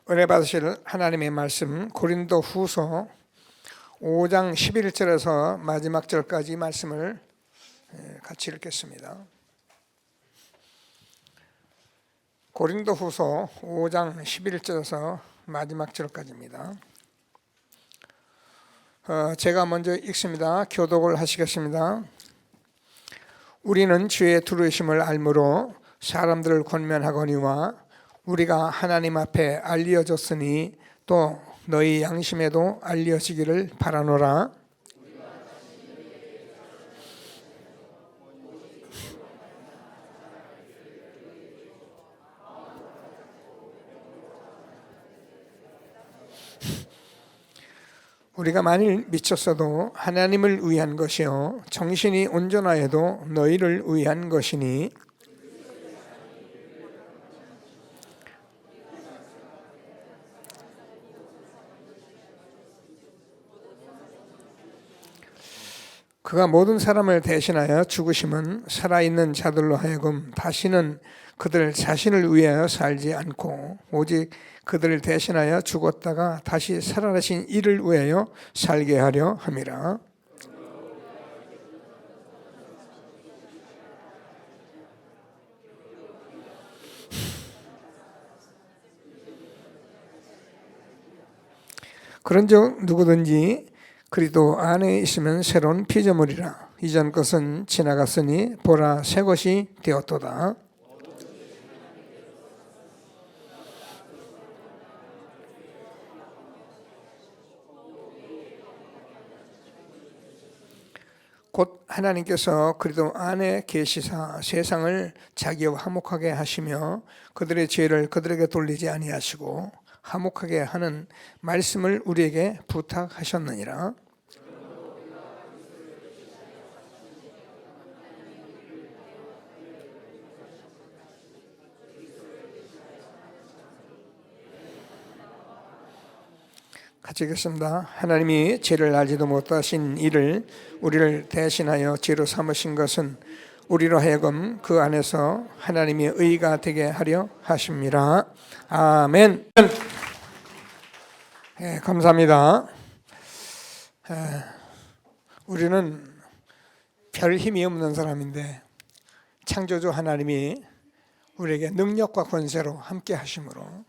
은혜 받으실 하나님의 말씀 고린도 후서 5장 11절에서 마지막 절까지 말씀을 같이 읽겠습니다. 고린도 후서 5장 11절에서 마지막 절까지입니다. 제가 먼저 읽습니다. 교독을 하시겠습니다. 우리는 주의 두루심을 알므로 사람들을 권면하거니와 우리가 하나님 앞에 알려졌으니 또 너희 양심에도 알려지기를 바라노라. 우리가 만일 미쳤어도 하나님을 위한 것이요 정신이 온전하여도 너희를 위한 것이니 그가 모든 사람을 대신하여 죽으심은 살아있는 자들로 하여금 다시는 그들 자신을 위하여 살지 않고 오직 그들을 대신하여 죽었다가 다시 살아나신 이를 위하여 살게 하려 함이라. 그런즉 누구든지 그리스도 안에 있으면 새로운 피조물이라. 이전 것은 지나갔으니 보라 새 것이 되었도다. 곧 하나님께서 그리스도 안에 계시사 세상을 자기와 화목하게 하시며 그들의 죄를 그들에게 돌리지 아니하시고 화목하게 하는 말씀을 우리에게 부탁하셨느니라. 같이 읽겠습니다. 하나님이 죄를 알지도 못하신 이를 우리를 대신하여 죄로 삼으신 것은 우리로 하여금 그 안에서 하나님의 의가 되게 하려 하심이라. 아멘. 감사합니다. 우리는 별 힘이 없는 사람인데 창조주 하나님이 우리에게 능력과 권세로 함께 하심으로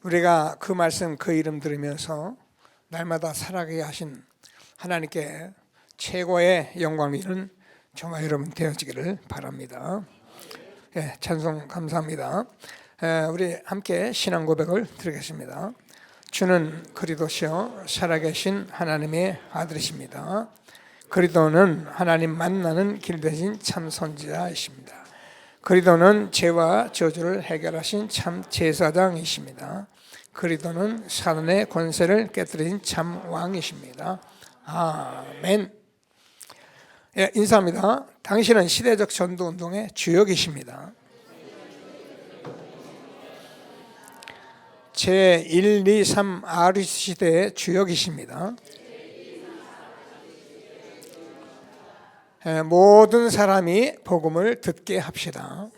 우리가 그 말씀 그 이름 들으면서 날마다 살아가게 하신 하나님께 최고의 영광이는 저와 여러분 되어지기를 바랍니다. 찬송 감사합니다. 우리 함께 신앙 고백을 드리겠습니다. 주는 그리스도시요 살아계신 하나님의 아들이십니다. 그리스도는 하나님 만나는 길 되신 참 선지자이십니다. 그리스도는 죄와 저주를 해결하신 참 제사장이십니다. 그리스도는 사단의 권세를 깨뜨린 참 왕이십니다. 아멘. 인사합니다. 당신은 시대적 전도운동의 주역이십니다. 제1, 2, 3 RUC 시대의 주역이십니다. 모든 사람이 복음을 듣게 합시다.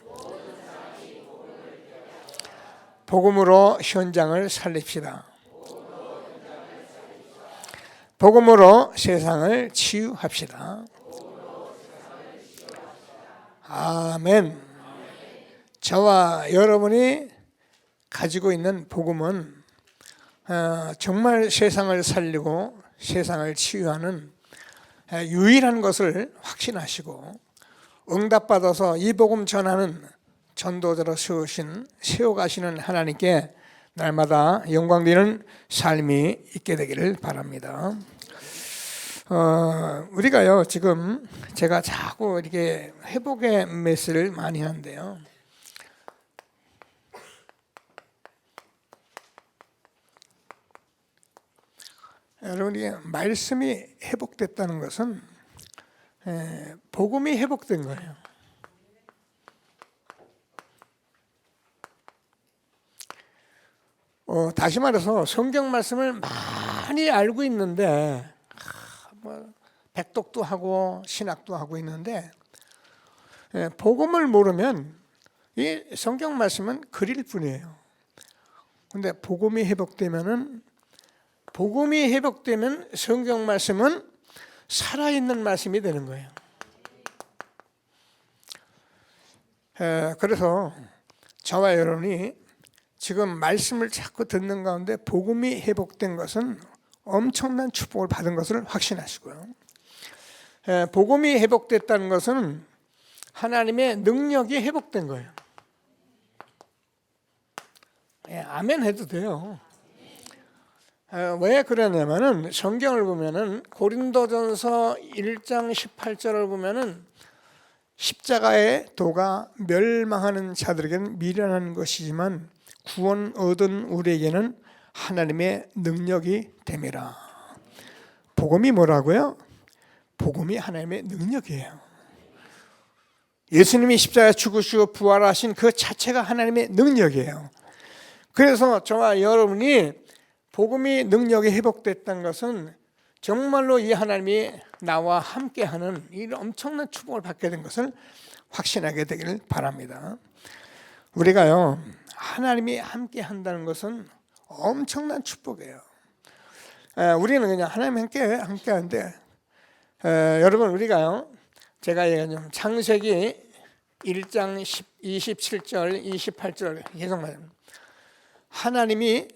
복음으로 현장을 살립시다. 복음으로 세상을 치유합시다. 아멘. 저와 여러분이 가지고 있는 복음은 정말 세상을 살리고 세상을 치유하는 유일한 것을 확신하시고 응답받아서 이 복음 전하는 전도자로 세워가시는 하나님께 날마다 영광되는 삶이 있게 되기를 바랍니다. 우리가요 지금 제가 자꾸 이렇게 회복의 메시지를 많이 하는데요. 여러분이 말씀이 회복됐다는 것은 복음이 회복된 거예요. 다시 말해서 성경 말씀을 많이 알고 있는데 백독도 하고 신학도 하고 있는데 복음을 모르면 이 성경 말씀은 글일 뿐이에요. 근데 복음이 회복되면 성경 말씀은 살아있는 말씀이 되는 거예요. 그래서 저와 여러분이 지금 말씀을 자꾸 듣는 가운데 복음이 회복된 것은 엄청난 축복을 받은 것을 확신하시고요. 복음이 회복됐다는 것은 하나님의 능력이 회복된 거예요. 아멘 해도 돼요. 왜 그러냐면은 성경을 보면은 고린도전서 1장 18절을 보면은 십자가의 도가 멸망하는 자들에게는 미련한 것이지만 구원 얻은 우리에게는 하나님의 능력이 됨이라. 복음이 뭐라고요? 복음이 하나님의 능력이에요. 예수님이 십자가에 죽으시고 부활하신 그 자체가 하나님의 능력이에요. 그래서 저와 여러분이 복음이 능력이 회복됐다는 것은 정말로 이 하나님이 나와 함께하는 이 엄청난 축복을 받게 된 것을 확신하게 되기를 바랍니다. 우리가요, 하나님이 함께한다는 것은 엄청난 축복이에요. 우리는 그냥 하나님 함께하는데 여러분 우리가요, 제가 얘기하면 창세기 1장 27절 28절 계속 말합니다. 하나님이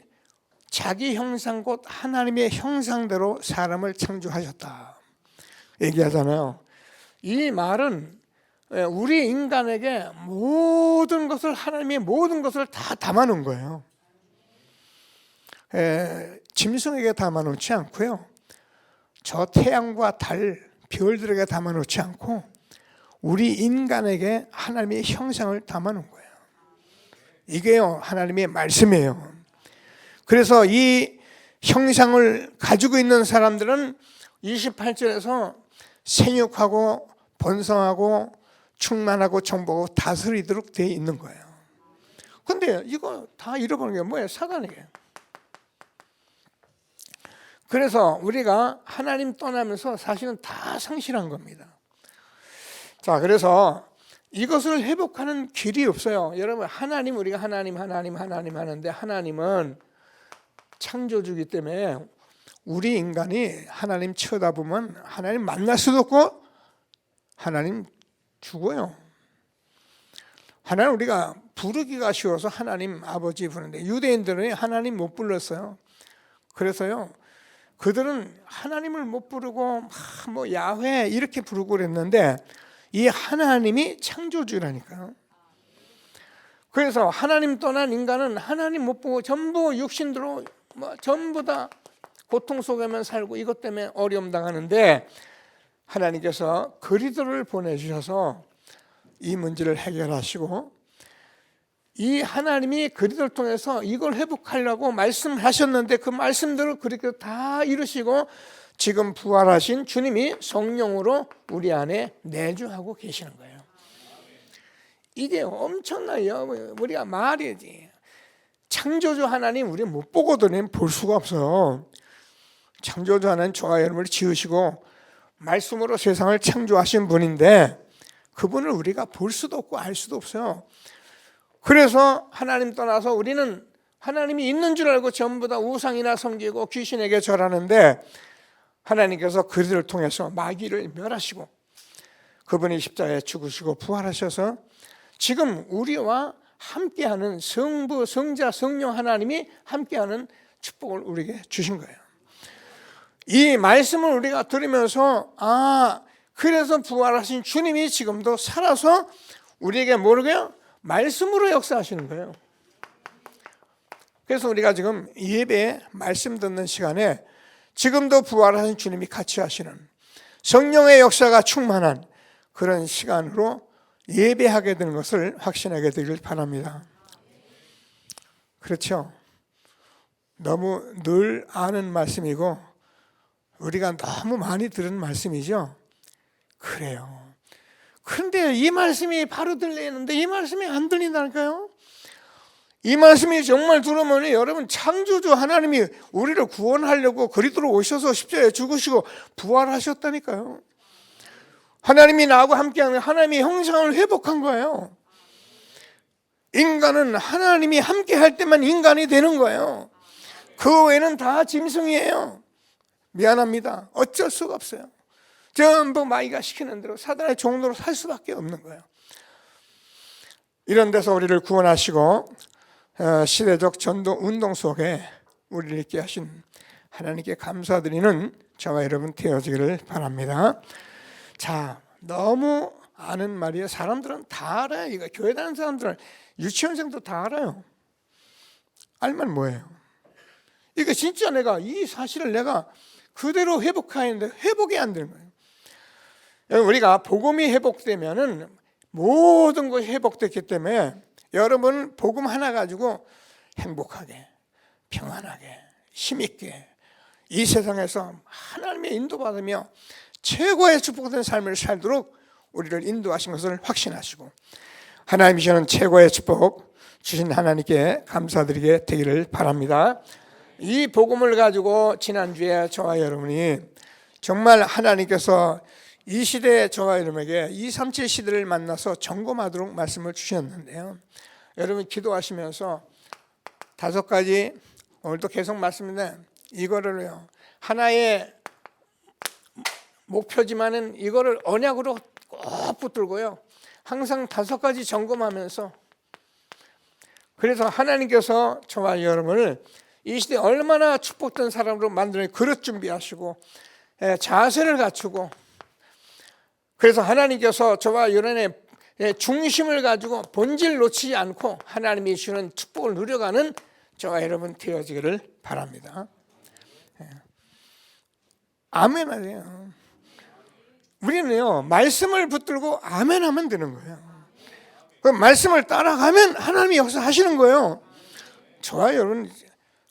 자기 형상 곧 하나님의 형상대로 사람을 창조하셨다 얘기하잖아요. 이 말은 우리 인간에게 모든 것을 하나님이 모든 것을 다 담아놓은 거예요. 짐승에게 담아놓지 않고요. 저 태양과 달, 별들에게 담아놓지 않고 우리 인간에게 하나님의 형상을 담아놓은 거예요. 이게요 하나님의 말씀이에요. 그래서 이 형상을 가지고 있는 사람들은 28절에서 생육하고 번성하고 충만하고 정복하고 다스리도록 되어 있는 거예요. 근데 이거 다 잃어버린 게 뭐예요? 사단이에요. 그래서 우리가 하나님 떠나면서 사실은 다 상실한 겁니다. 자, 그래서 이것을 회복하는 길이 없어요. 여러분, 우리가 하나님 하는데 하나님은 창조주기 때문에 우리 인간이 하나님 쳐다보면 하나님 만날 수도 없고 하나님 죽어요. 하나님 우리가 부르기가 쉬워서 하나님 아버지 부르는데 유대인들은 하나님 못 불렀어요. 그래서요 그들은 하나님을 못 부르고 뭐 야훼 이렇게 부르고 그랬는데 이 하나님이 창조주라니까요. 그래서 하나님 떠난 인간은 하나님 못 보고 전부 육신대로 전부 다 고통 속에만 살고 이것 때문에 어려움 당하는데 하나님께서 그리스도를 보내주셔서 이 문제를 해결하시고 이 하나님이 그리스도를 통해서 이걸 회복하려고 말씀하셨는데 그 말씀대로 그렇게 다 이루시고 지금 부활하신 주님이 성령으로 우리 안에 내주하고 계시는 거예요. 이게 엄청나요. 우리가 말이지. 창조주 하나님 우리 못 보거든요. 볼 수가 없어요. 창조주 하나님 저와 여러분을 지으시고 말씀으로 세상을 창조하신 분인데 그분을 우리가 볼 수도 없고 알 수도 없어요. 그래서 하나님 떠나서 우리는 하나님이 있는 줄 알고 전부 다 우상이나 섬기고 귀신에게 절하는데 하나님께서 그들을 통해서 마귀를 멸하시고 그분이 십자가에 죽으시고 부활하셔서 지금 우리와 함께하는 성부, 성자, 성령 하나님이 함께하는 축복을 우리에게 주신 거예요. 이 말씀을 우리가 들으면서 그래서 부활하신 주님이 지금도 살아서 우리에게 모르게요 말씀으로 역사하시는 거예요. 그래서 우리가 지금 예배 말씀 듣는 시간에 지금도 부활하신 주님이 같이 하시는 성령의 역사가 충만한 그런 시간으로 예배하게 되는 것을 확신하게 되길 바랍니다. 그렇죠? 너무 늘 아는 말씀이고 우리가 너무 많이 들은 말씀이죠. 그래요. 그런데 이 말씀이 바로 들리는데 이 말씀이 안 들린다니까요. 이 말씀이 정말 들으면 여러분 창조주 하나님이 우리를 구원하려고 그리스도로 오셔서 십자가에 죽으시고 부활하셨다니까요. 하나님이 나하고 함께하는 하나님의 형상을 회복한 거예요. 인간은 하나님이 함께 할 때만 인간이 되는 거예요. 그 외에는 다 짐승이에요. 미안합니다. 어쩔 수가 없어요. 전부 마귀가 시키는 대로 사단의 종로로 살 수밖에 없는 거예요. 이런 데서 우리를 구원하시고 시대적 전도 운동 속에 우리를 있게 하신 하나님께 감사드리는 저와 여러분 되어지기를 바랍니다. 자, 너무 아는 말이에요. 사람들은 다 알아요. 이거 교회 다니는 사람들은 유치원생도 다 알아요. 알면 뭐예요? 이거 진짜 내가 이 사실을 내가 그대로 회복하는데 회복이 안 되는 거예요. 우리가 복음이 회복되면은 모든 것이 회복됐기 때문에 여러분 복음 하나 가지고 행복하게, 평안하게, 힘있게 이 세상에서 하나님의 인도받으며 최고의 축복된 삶을 살도록 우리를 인도하신 것을 확신하시고 하나님이 주시는 최고의 축복 주신 하나님께 감사드리게 되기를 바랍니다. 이 복음을 가지고 지난주에 저와 여러분이 정말 하나님께서 이 시대의 저와 여러분에게 237 시대를 만나서 점검하도록 말씀을 주셨는데요. 여러분 기도하시면서 5가지 오늘도 계속 말씀인데 이거를요 하나의 목표지만은 이거를 언약으로 꼭 붙들고요 항상 5가지 점검하면서 그래서 하나님께서 저와 여러분을 이 시대에 얼마나 축복된 사람으로 만드는 그릇 준비하시고 자세를 갖추고 그래서 하나님께서 저와 여러분의 중심을 가지고 본질 놓치지 않고 하나님이 주는 축복을 누려가는 저와 여러분 되어지기를 바랍니다. 아멘 하세요. 우리는요 말씀을 붙들고 아멘 하면 되는 거예요. 그 말씀을 따라가면 하나님이 역사하시는 거예요. 저와 여러분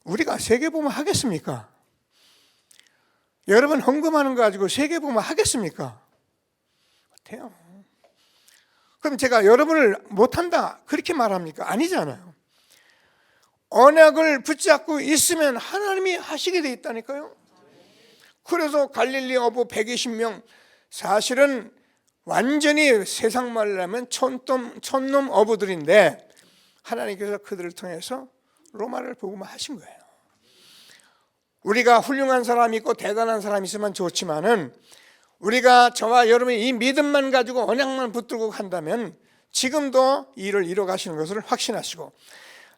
우리가 세계복음 하겠습니까? 여러분 헌금하는 거 가지고 세계복음 하겠습니까? 못해요. 그럼 제가 여러분을 못한다 그렇게 말합니까? 아니잖아요. 언약을 붙잡고 있으면 하나님이 하시게 돼 있다니까요. 그래서 갈릴리 어부 120명 사실은 완전히 세상 말로 하면 촌놈 어부들인데 하나님께서 그들을 통해서 로마를 복음화하신 거예요. 우리가 훌륭한 사람이 있고 대단한 사람이 있으면 좋지만은 우리가 저와 여러분이 이 믿음만 가지고 언약만 붙들고 한다면 지금도 이 일을 이뤄 가시는 것을 확신하시고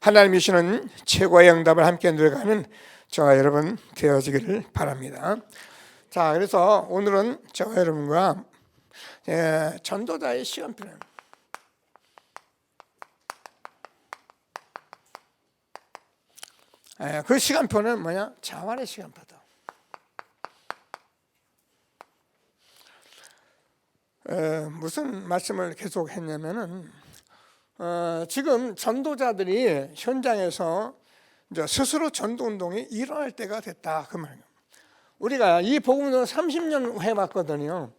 하나님이 주시는 최고의 응답을 함께 누려가는 저와 여러분 되어지기를 바랍니다. 자, 그래서 오늘은 저와 여러분과 전도자의 시간표는 그 시간표는 뭐냐? 자활의 시간표다. 무슨 말씀을 계속 했냐면은 지금 전도자들이 현장에서 이제 스스로 전도 운동이 일어날 때가 됐다 그 말이에요. 우리가 이 복음을 30년 해봤거든요.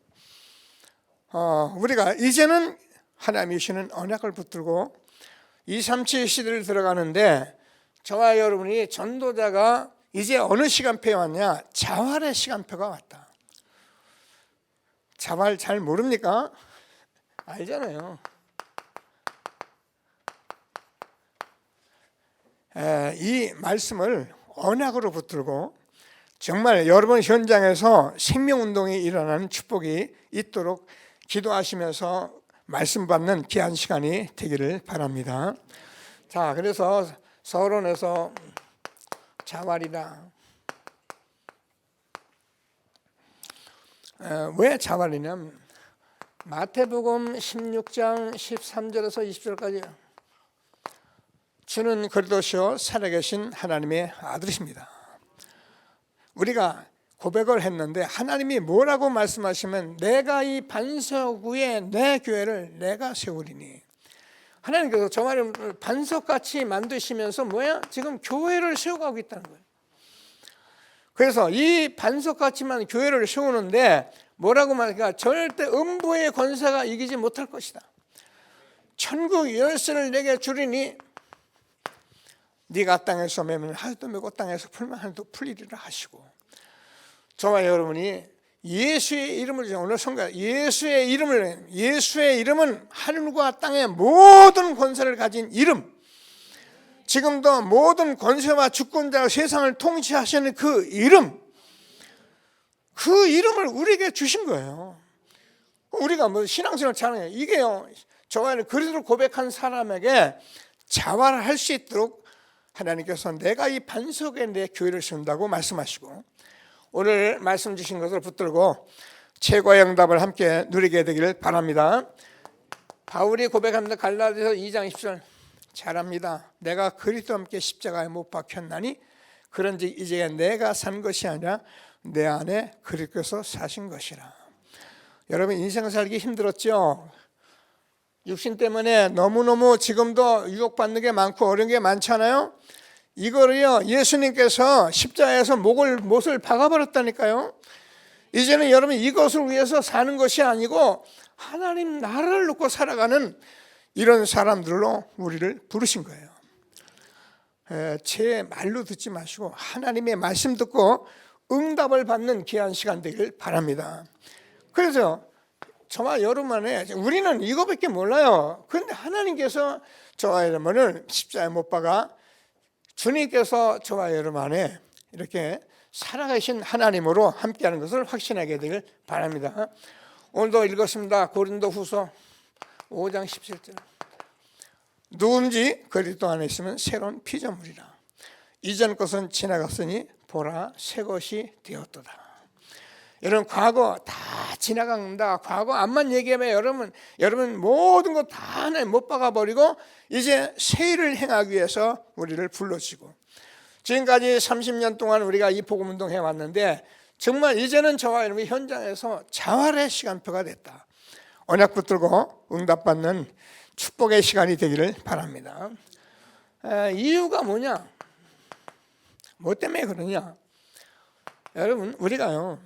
우리가 이제는 하나님이 주시는 언약을 붙들고 237 시대를 들어가는데 저와 여러분이 전도자가 이제 어느 시간표에 왔냐? 자활의 시간표가 왔다. 자활 잘 모릅니까? 알잖아요. 이 말씀을 언약으로 붙들고 정말 여러분 현장에서 생명운동이 일어나는 축복이 있도록 기도하시면서 말씀 받는 귀한 시간이 되기를 바랍니다. 자, 그래서 서론에서 자활이다. 왜 자활이냐면 마태복음 16장 13절에서 20절까지 주는 그리스도시요 살아계신 하나님의 아들이십니다. 우리가 고백을 했는데 하나님이 뭐라고 말씀하시면 내가 이 반석 위에 내 교회를 내가 세우리니 하나님께서 저만을 반석같이 만드시면서 뭐야? 지금 교회를 세워가고 있다는 거예요. 그래서 이 반석같이만 교회를 세우는데 뭐라고 말할까? 절대 음부의 권세가 이기지 못할 것이다. 천국 열쇠를 내게 주리니 네가 땅에서 매면 하나도 매고 땅에서 풀면 하나도 풀리리라 하시고 저와 여러분이 예수의 이름을 오늘 선거 예수의 이름은 하늘과 땅의 모든 권세를 가진 이름, 지금도 모든 권세와 주권자가 세상을 통치하시는 그 이름을 우리에게 주신 거예요. 우리가 뭐 신앙생활 잘해요. 이게요, 저와 그리스도를 고백한 사람에게 자활을 할 수 있도록 하나님께서 내가 이 반석에 내 교회를 세운다고 말씀하시고, 오늘 말씀 주신 것을 붙들고 최고의 응답을 함께 누리게 되기를 바랍니다. 바울이 고백합니다. 갈라디아서 2장 10절, 잘합니다. 내가 그리스도와 함께 십자가에 못 박혔나니 그런즉 이제 내가 산 것이 아니라 내 안에 그리스도께서 사신 것이라. 여러분, 인생 살기 힘들었죠? 육신 때문에 너무너무 지금도 유혹받는 게 많고 어려운 게 많잖아요. 이거를요, 예수님께서 십자가에서 못을 박아버렸다니까요. 이제는 여러분 이것을 위해서 사는 것이 아니고 하나님 나라를 놓고 살아가는 이런 사람들로 우리를 부르신 거예요. 제 말로 듣지 마시고 하나님의 말씀 듣고 응답을 받는 귀한 시간 되길 바랍니다. 그래서 저와 여러분 안에 우리는 이거밖에 몰라요. 그런데 하나님께서 저와 여러분을 십자가에 못 박아 주님께서 저와 여러분 안에 이렇게 살아계신 하나님으로 함께하는 것을 확신하게 되길 바랍니다. 오늘도 읽었습니다. 고린도후서 5장 17절, 누군지 그리스도 안에 있으면 새로운 피조물이라. 이전 것은 지나갔으니 보라 새 것이 되었도다. 여러분, 과거 다 지나간다. 과거 암만 얘기하면 여러분 모든 거 다 하나님 못 박아버리고 이제 새 일을 행하기 위해서 우리를 불러주시고, 지금까지 30년 동안 우리가 이 복음운동 해왔는데 정말 이제는 저와 여러분이 현장에서 자활의 시간표가 됐다. 언약 붙들고 응답받는 축복의 시간이 되기를 바랍니다. 이유가 뭐냐? 뭐 때문에 그러냐? 여러분, 우리가요,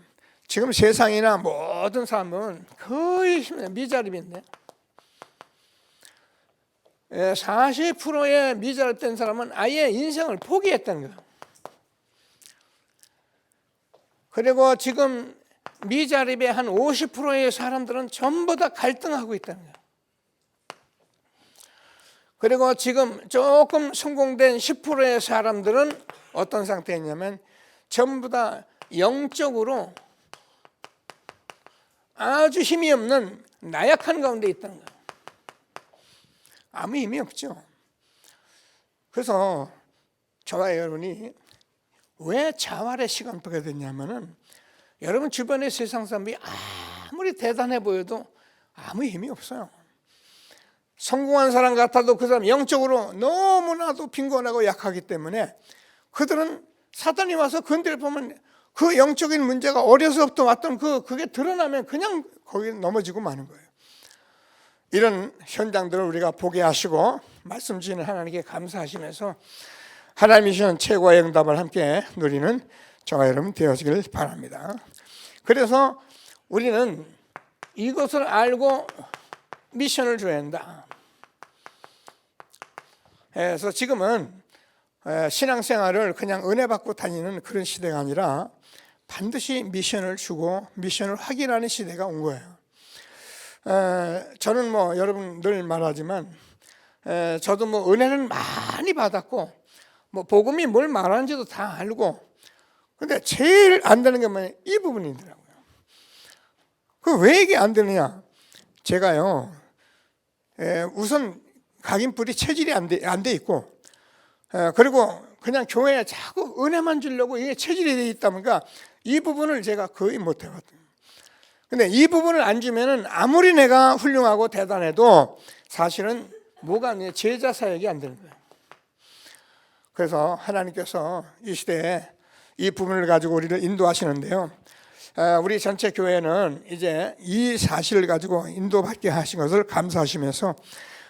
지금 세상이나 모든 사람은 거의 미자립인데 40%의 미자립된 사람은 아예 인생을 포기했다는 거예요. 그리고 지금 미자립의 한 50%의 사람들은 전부 다 갈등하고 있다는 거예요. 그리고 지금 조금 성공된 10%의 사람들은 어떤 상태냐면 전부 다 영적으로 아주 힘이 없는 나약한 가운데 있다는 거예요. 아무 힘이 없죠. 그래서 저와 여러분이 왜 자활의 시간표가 됐냐면은, 여러분 주변의 세상 사람이 아무리 대단해 보여도 아무 힘이 없어요. 성공한 사람 같아도 그 사람 영적으로 너무나도 빈곤하고 약하기 때문에 그들은 사단이 와서 건드려 보면 그 영적인 문제가 어려서부터 왔던 그게 드러나면 그냥 거기 넘어지고 마는 거예요. 이런 현장들을 우리가 보게 하시고 말씀 주시는 하나님께 감사하시면서 하나님이 주시는 최고의 응답을 함께 누리는 저와 여러분 되어지길 바랍니다. 그래서 우리는 이것을 알고 미션을 줘야 한다. 그래서 지금은 신앙생활을 그냥 은혜 받고 다니는 그런 시대가 아니라 반드시 미션을 주고 미션을 확인하는 시대가 온 거예요. 저는 뭐 여러분 늘 말하지만 저도 뭐 은혜는 많이 받았고 뭐 복음이 뭘 말하는지도 다 알고, 근데 제일 안 되는 게 뭐냐, 이 부분이더라고요. 그 왜 이게 안 되느냐? 제가요, 우선 각인뿔이 체질이 안 돼 있고, 그리고 그냥 교회에 자꾸 은혜만 주려고 이게 체질이 돼 있다 보니까 이 부분을 제가 거의 못 해거든요. 근데 이 부분을 안 주면은 아무리 내가 훌륭하고 대단해도 사실은 뭐가 제자 사역이 안 되는 거예요. 그래서 하나님께서 이 시대에 이 부분을 가지고 우리를 인도하시는데요, 우리 전체 교회는 이제 이 사실을 가지고 인도받게 하신 것을 감사하시면서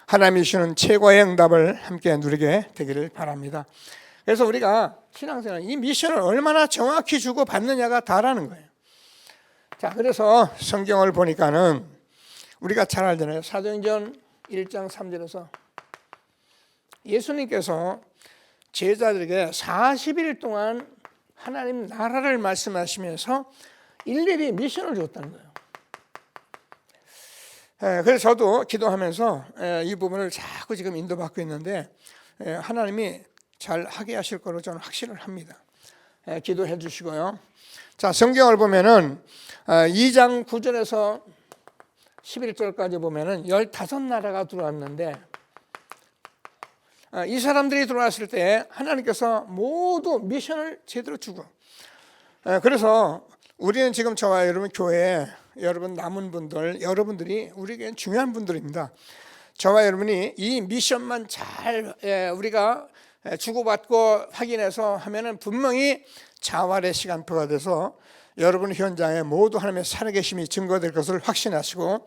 하나님이 주시는 최고의 응답을 함께 누리게 되기를 바랍니다. 그래서 우리가 신앙생활 이 미션을 얼마나 정확히 주고 받느냐가 다라는 거예요. 자, 그래서 성경을 보니까는 우리가 잘 알잖아요. 사도행전 1장 3절에서 예수님께서 제자들에게 40일 동안 하나님 나라를 말씀하시면서 일일이 미션을 줬다는 거예요. 그래서 저도 기도하면서 이 부분을 자꾸 지금 인도받고 있는데 하나님이 잘 하게 하실 거로 저는 확신을 합니다. 기도해 주시고요. 자, 성경을 보면은 2장 9절에서 11절까지 보면은 15나라가 들어왔는데 이 사람들이 들어왔을 때 하나님께서 모두 미션을 제대로 주고, 그래서 우리는 지금 저와 여러분 교회에 여러분 남은 분들, 여러분들이 우리에게 중요한 분들입니다. 저와 여러분이 이 미션만 잘 우리가 주고받고 확인해서 하면은 분명히 자활의 시간표가 돼서 여러분 현장에 모두 하나님의 살아계심이 증거될 것을 확신하시고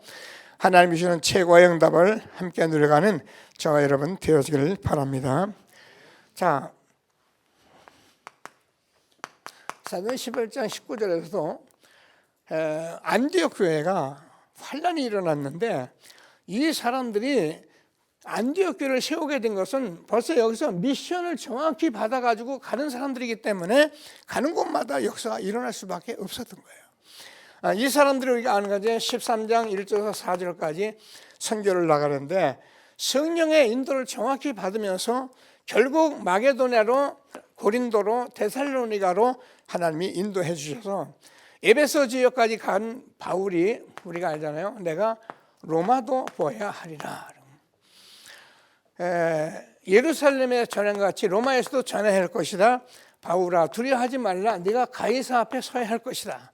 하나님이 주시는 최고의 응답을 함께 누려가는 저와 여러분 되어지기를 바랍니다. 자, 사도행 11장 19절에서도 안디옥 교회가 환란이 일어났는데 이 사람들이 안디옥 교회를 세우게 된 것은 벌써 여기서 미션을 정확히 받아가지고 가는 사람들이기 때문에 가는 곳마다 역사가 일어날 수밖에 없었던 거예요. 이 사람들이 우리가 아는 거죠. 13장 1절에서 4절까지 선교를 나가는데 성령의 인도를 정확히 받으면서 결국 마게도냐로, 고린도로, 데살로니가로 하나님이 인도해 주셔서 에베소 지역까지 간 바울이 우리가 알잖아요. 내가 로마도 보아야 하리라. 예루살렘에 전한 것 같이 로마에서도 전해야 할 것이다. 바울아, 두려워하지 말라. 네가 가이사 앞에 서야 할 것이다.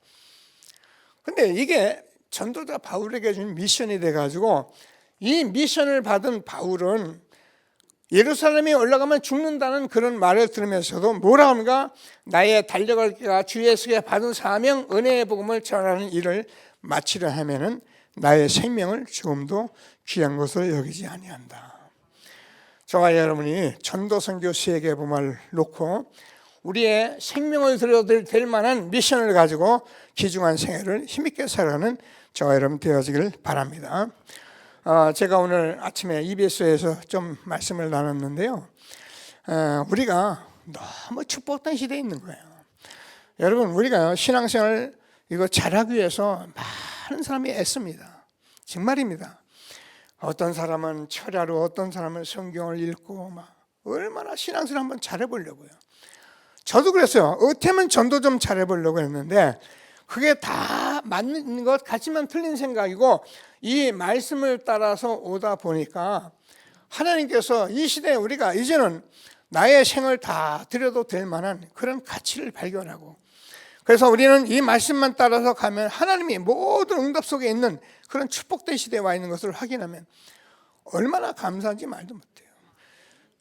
근데 이게 전도자 바울에게 준 미션이 돼가지고 이 미션을 받은 바울은 예루살렘에 올라가면 죽는다는 그런 말을 들으면서도 뭐라 합니까? 나의 달려갈 주 예수께 받은 사명, 은혜의 복음을 전하는 일을 마치려 하면은 나의 생명을 조금도 귀한 것으로 여기지 아니한다. 저와 여러분이 전도 선교 세계 부문을 놓고 우리의 생명을 드려도 될 만한 미션을 가지고 귀중한 생애를 힘있게 살아가는 저와 여러분 되어지길 바랍니다. 제가 오늘 아침에 EBS에서 좀 말씀을 나눴는데요. 우리가 너무 축복된 시대에 있는 거예요. 여러분, 우리가 신앙생활 이거 잘하기 위해서 많은 사람이 애씁니다. 정말입니다. 어떤 사람은 철야로, 어떤 사람은 성경을 읽고 막 얼마나 신앙생활 한번 잘해보려고요. 저도 그랬어요. 어떻게면 전도 좀 잘해보려고 했는데 그게 다 맞는 것 같지만 틀린 생각이고 이 말씀을 따라서 오다 보니까 하나님께서 이 시대에 우리가 이제는 나의 생을 다 드려도 될 만한 그런 가치를 발견하고, 그래서 우리는 이 말씀만 따라서 가면 하나님이 모든 응답 속에 있는 그런 축복된 시대에 와 있는 것을 확인하면 얼마나 감사한지 말도 못해요.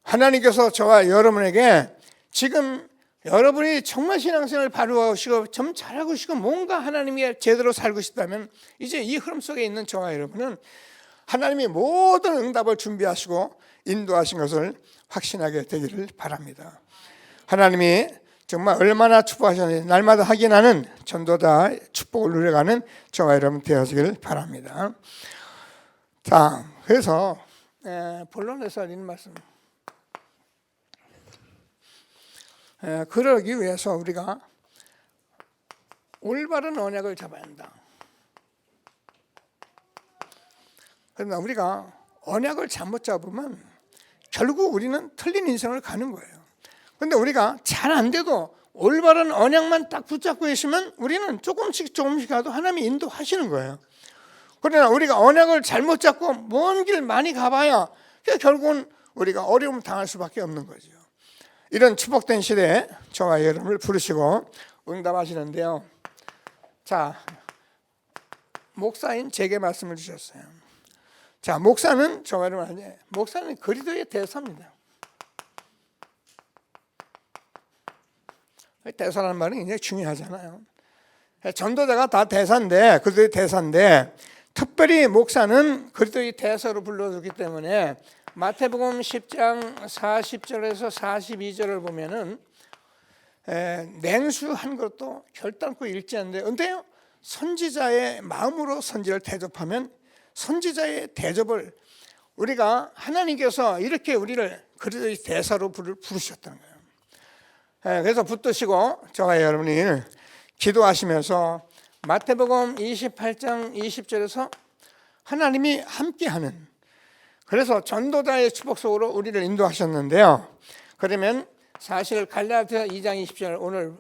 하나님께서 저와 여러분에게 지금 여러분이 정말 신앙생활을 바로 하시고 좀 잘하고 계시고 뭔가 하나님이 제대로 살고 싶다면 이제 이 흐름 속에 있는 저와 여러분은 하나님이 모든 응답을 준비하시고 인도하신 것을 확신하게 되기를 바랍니다. 하나님이 정말 얼마나 축복하셨는지 날마다 확인하는 전도자 축복을 누려가는 저와 여러분 되어지길 바랍니다. 자, 그래서 본론에서 드리는 말씀, 그러기 위해서 우리가 올바른 언약을 잡아야 한다. 그러나 우리가 언약을 잘못 잡으면 결국 우리는 틀린 인생을 가는 거예요. 그런데 우리가 잘 안 돼도 올바른 언약만 딱 붙잡고 있으면 우리는 조금씩이라도 하나님이 인도하시는 거예요. 그러나 우리가 언약을 잘못 잡고 먼 길 많이 가봐야 결국은 우리가 어려움 당할 수밖에 없는 거죠. 이런 축복된 시대에 저와 여러분을 부르시고 응답하시는데요. 자, 목사인 제게 말씀을 주셨어요. 자, 목사는 저와 여러분, 목사는 그리스도의 대사입니다. 대사라는 말은 굉장히 중요하잖아요. 전도자가 다 대사인데, 그리스도의 대사인데, 특별히 목사는 그리스도의 대사로 불러주기 때문에 마태복음 10장 40절에서 42절을 보면은 냉수한 것도 결단코 읽지 않는데, 근데요, 선지자의 마음으로 선지를 대접하면 선지자의 대접을 우리가 하나님께서 이렇게 우리를 그리스도의 대사로 부르셨다는 거예요. 그래서 붙드시고 저와 여러분이 기도하시면서 마태복음 28장 20절에서 하나님이 함께하는, 그래서 전도자의 축복 속으로 우리를 인도하셨는데요. 그러면 사실 갈라디아 2장 20절 오늘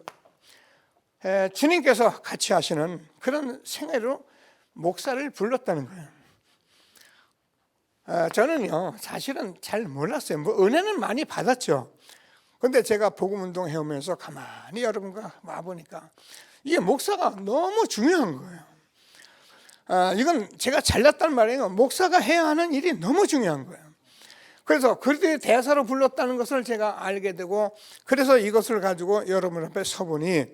주님께서 같이 하시는 그런 생애로 목사를 불렀다는 거예요. 저는요 사실은 잘 몰랐어요. 뭐 은혜는 많이 받았죠. 근데 제가 복음 운동 해오면서 가만히 여러분과 와보니까 이게 목사가 너무 중요한 거예요. 이건 제가 잘났다는 말이에요. 목사가 해야 하는 일이 너무 중요한 거예요. 그래서 그들이 대사로 불렀다는 것을 제가 알게 되고, 그래서 이것을 가지고 여러분 앞에 서보니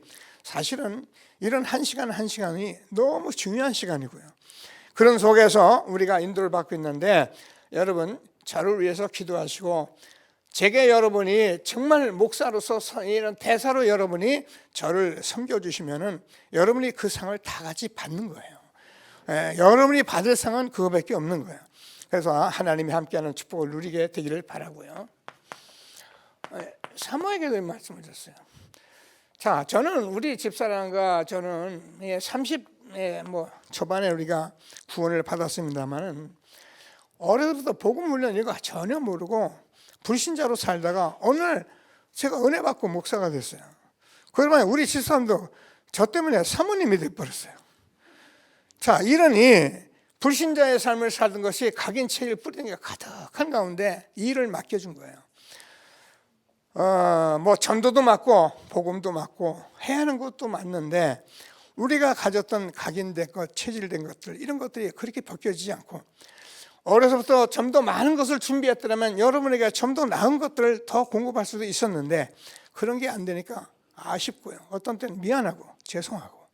사실은 이런 한 시간 한 시간이 너무 중요한 시간이고요. 그런 속에서 우리가 인도를 받고 있는데, 여러분 저를 위해서 기도하시고, 제게 여러분이 정말 목사로서 이런 대사로 여러분이 저를 섬겨주시면은 여러분이 그 상을 다 같이 받는 거예요. 여러분이 받을 상은 그거밖에 없는 거예요. 그래서 하나님이 함께하는 축복을 누리게 되기를 바라고요. 사모에게도 말씀을 드렸어요. 자, 저는 우리 집사람과 저는 30 초반에 우리가 구원을 받았습니다만은 어려서부터 복음 훈련 이거 전혀 모르고 불신자로 살다가 어느 날 제가 은혜 받고 목사가 됐어요. 그러면 우리 집사람도 저 때문에 사모님이 돼버렸어요. 자, 이러니 불신자의 삶을 살던 것이 각인체를 뿌리는 게 가득한 가운데 이 일을 맡겨준 거예요. 뭐 전도도 맡고 복음도 맡고 해야 하는 것도 맞는데, 우리가 가졌던 각인된 것, 체질된 것들, 이런 것들이 그렇게 벗겨지지 않고, 어려서부터 좀 더 많은 것을 준비했더라면 여러분에게 좀 더 나은 것들을 더 공급할 수도 있었는데 그런 게 안 되니까 아쉽고요. 어떤 때는 미안하고 죄송하고.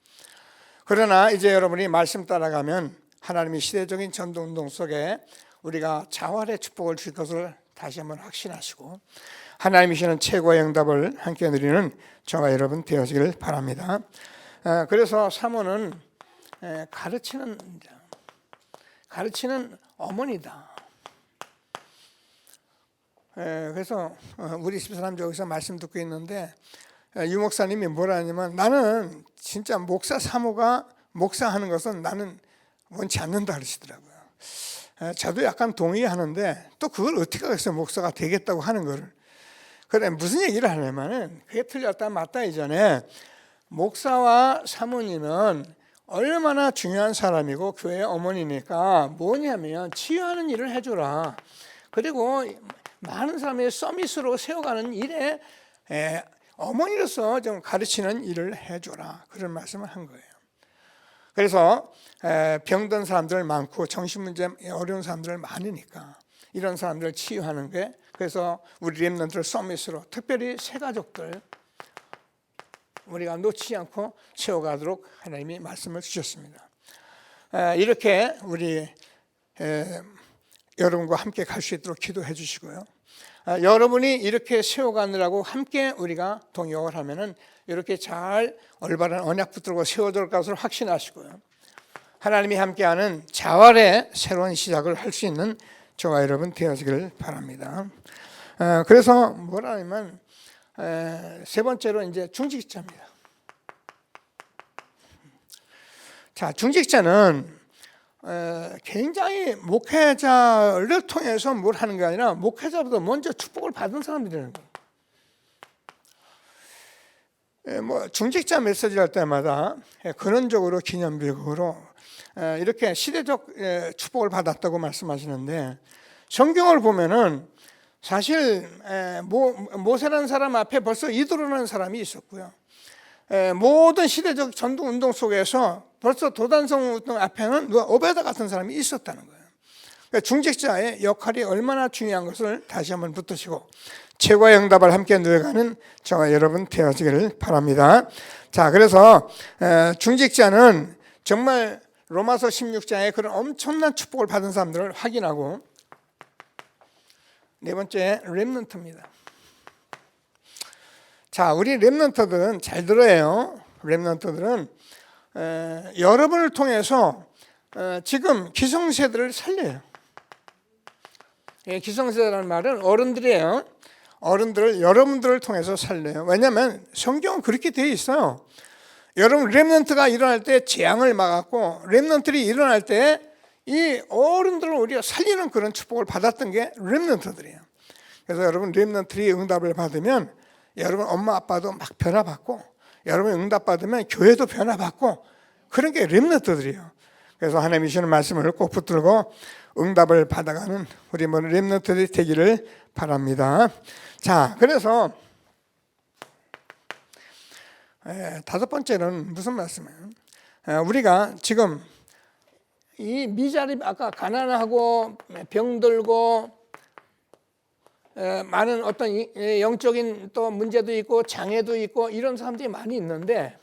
그러나 이제 여러분이 말씀 따라가면 하나님이 시대적인 전도운동 속에 우리가 자활의 축복을 줄 것을 다시 한번 확신하시고, 하나님이 주시는 최고의 응답을 함께 누리는 저와 여러분 되어지길 바랍니다. 그래서 사모는 가르치는 어머니다. 그래서 우리 집사람 여기서 말씀 듣고 있는데 유 목사님이 뭐라 하냐면, 나는 진짜 목사 사모가 목사하는 것은 나는 원치 않는다 그러시더라고요. 저도 약간 동의하는데 또 그걸 어떻게 해서 목사가 되겠다고 하는 거를. 그래, 무슨 얘기를 하냐면은 그게 틀렸다 맞다 이전에 목사와 사모님은 얼마나 중요한 사람이고 교회의 어머니니까 뭐냐면 치유하는 일을 해줘라. 그리고 많은 사람의 서밋으로 세워가는 일에 어머니로서 좀 가르치는 일을 해줘라. 그런 말씀을 한 거예요. 그래서 병든 사람들 많고 정신문제 어려운 사람들 많으니까 이런 사람들을 치유하는 게, 그래서 우리 렘넌트를 서밋으로 특별히 새 가족들 우리가 놓치지 않고 채워가도록 하나님이 말씀을 주셨습니다. 이렇게 우리 여러분과 함께 갈 수 있도록 기도해 주시고요. 여러분이 이렇게 세워가느라고 함께 우리가 동역을 하면은 이렇게 잘 올바른 언약 붙들고 세워질 것을 확신하시고요. 하나님이 함께하는 자활의 새로운 시작을 할 수 있는 저와 여러분 되어지길 바랍니다. 그래서 뭐라 하면 세 번째로 이제 중직자입니다. 자, 중직자는 굉장히 목회자를 통해서 뭘 하는 게 아니라 목회자보다 먼저 축복을 받은 사람들이라는 거예요. 뭐 중직자 메시지 할 때마다 근원적으로 기념비적으로 이렇게 시대적 축복을 받았다고 말씀하시는데, 성경을 보면은 사실 모세라는 사람 앞에 벌써 이도라는 사람이 있었고요. 모든 시대적 전도 운동 속에서 벌써 도단성 운동 앞에는 오베다 같은 사람이 있었다는 거예요. 그러니까 중직자의 역할이 얼마나 중요한 것을 다시 한번 붙드시고 최고의 응답을 함께 누려가는 저와 여러분 되어지기를 바랍니다. 자, 그래서 중직자는 정말 로마서 16장에 그런 엄청난 축복을 받은 사람들을 확인하고, 네 번째 렘넌트입니다. 자, 우리 렘넌트들은 잘 들어요. 렘넌트들은 여러분을 통해서 지금 기성세대를 살려요. 기성세대라는 말은 어른들이에요. 어른들을 여러분들을 통해서 살려요. 왜냐하면 성경은 그렇게 되어 있어요. 여러분 렘넌트가 일어날 때 재앙을 막았고 렘넌트들이 일어날 때 이 어른들을 우리가 살리는 그런 축복을 받았던 게 렘넌트들이에요. 그래서 여러분 렘넌트들이 응답을 받으면 여러분 엄마 아빠도 막 변화받고 여러분 응답 받으면 교회도 변화받고 그런 게 렘넌트들이에요. 그래서 하나님이 주시는 말씀을 꼭 붙들고 응답을 받아가는 우리 모든 렘넌트들이 되기를 바랍니다. 자, 그래서 다섯 번째는 무슨 말씀이에요? 우리가 지금 이 미자립 아까 가난하고 병들고 많은 어떤 영적인 또 문제도 있고 장애도 있고 이런 사람들이 많이 있는데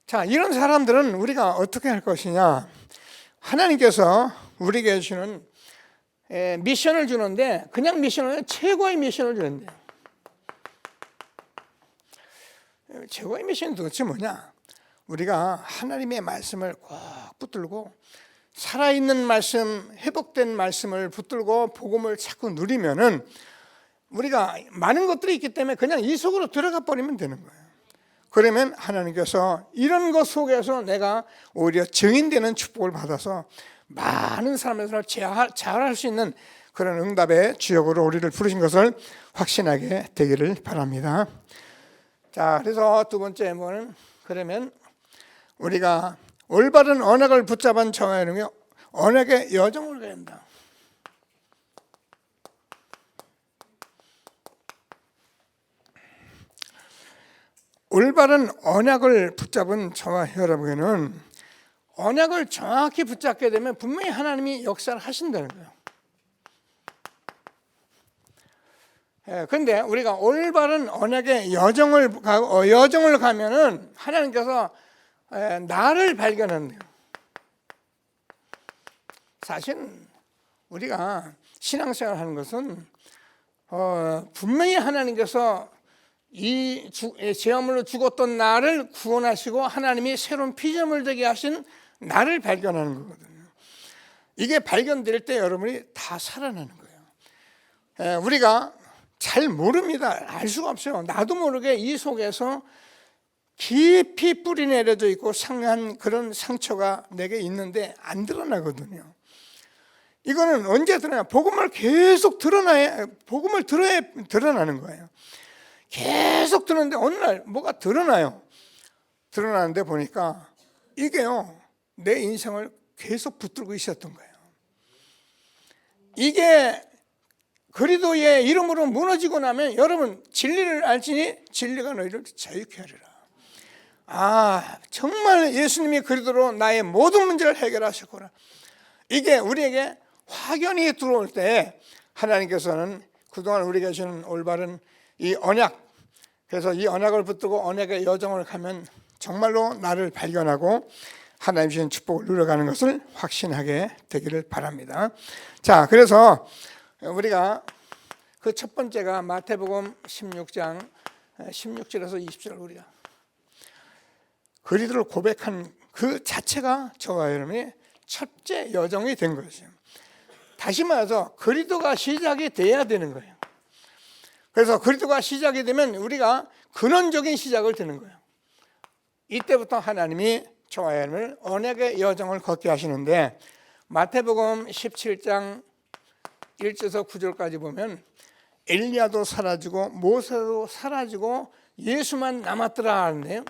자, 이런 사람들은 우리가 어떻게 할 것이냐? 하나님께서 우리에게 주는 미션을 주는데 그냥 미션을 최고의 미션을 주는데 최고의 미션이 도대체 뭐냐? 우리가 하나님의 말씀을 꼭 붙들고 살아있는 말씀, 회복된 말씀을 붙들고 복음을 자꾸 누리면은 우리가 많은 것들이 있기 때문에 그냥 이 속으로 들어가 버리면 되는 거예요. 그러면 하나님께서 이런 것 속에서 내가 오히려 증인되는 축복을 받아서 많은 사람들을 자활할 수 있는 그런 응답의 주역으로 우리를 부르신 것을 확신하게 되기를 바랍니다. 자, 그래서 두 번째 뭐는 그러면 우리가 올바른 언약을 붙잡은 저와는 언약의 여정을 가야 한다. 올바른 언약을 붙잡은 저와 여러분에게는 언약을 정확히 붙잡게 되면 분명히 하나님이 역사를 하신다는 거예요. 그런데 우리가 올바른 언약의 여정을 가면은 하나님께서 나를 발견한대요. 사실 우리가 신앙생활 하는 것은 분명히 하나님께서 이 죄악물로 죽었던 나를 구원하시고 하나님이 새로운 피조물 되게 하신 나를 발견하는 거거든요. 이게 발견될 때 여러분이 다 살아나는 거예요. 우리가 잘 모릅니다. 알 수가 없어요. 나도 모르게 이 속에서 깊이 뿌리 내려져 있고 상한 그런 상처가 내게 있는데 안 드러나거든요. 이거는 언제 드러나요? 복음을 계속 복음을 들어야 드러나는 거예요. 계속 듣는데 어느 날 뭐가 드러나요. 드러나는데 보니까 이게요, 내 인생을 계속 붙들고 있었던 거예요. 이게 그리스도의 이름으로 무너지고 나면 여러분 진리를 알지니 진리가 너희를 자유케 하리라. 정말 예수님이 그리스도로 나의 모든 문제를 해결하셨구나. 이게 우리에게 확연히 들어올 때 하나님께서는 그동안 우리에게 주는 올바른 이 언약, 그래서 이 언약을 붙들고 언약의 여정을 가면 정말로 나를 발견하고 하나님 주신 축복을 누려가는 것을 확신하게 되기를 바랍니다. 자, 그래서 우리가 그 첫 번째가 마태복음 16장 16절에서 20절 우리가 그리스도를 고백한 그 자체가 저와 여러분의 첫째 여정이 된 것이죠. 다시 말해서 그리스도가 시작이 돼야 되는 거예요. 그래서 그리스도가 시작이 되면 우리가 근원적인 시작을 되는 거예요. 이때부터 하나님이 저와 여러분을 언약의 여정을 걷게 하시는데 마태복음 17장 1절에서 9절까지 보면 엘리야도 사라지고 모세도 사라지고 예수만 남았더라 하는데요.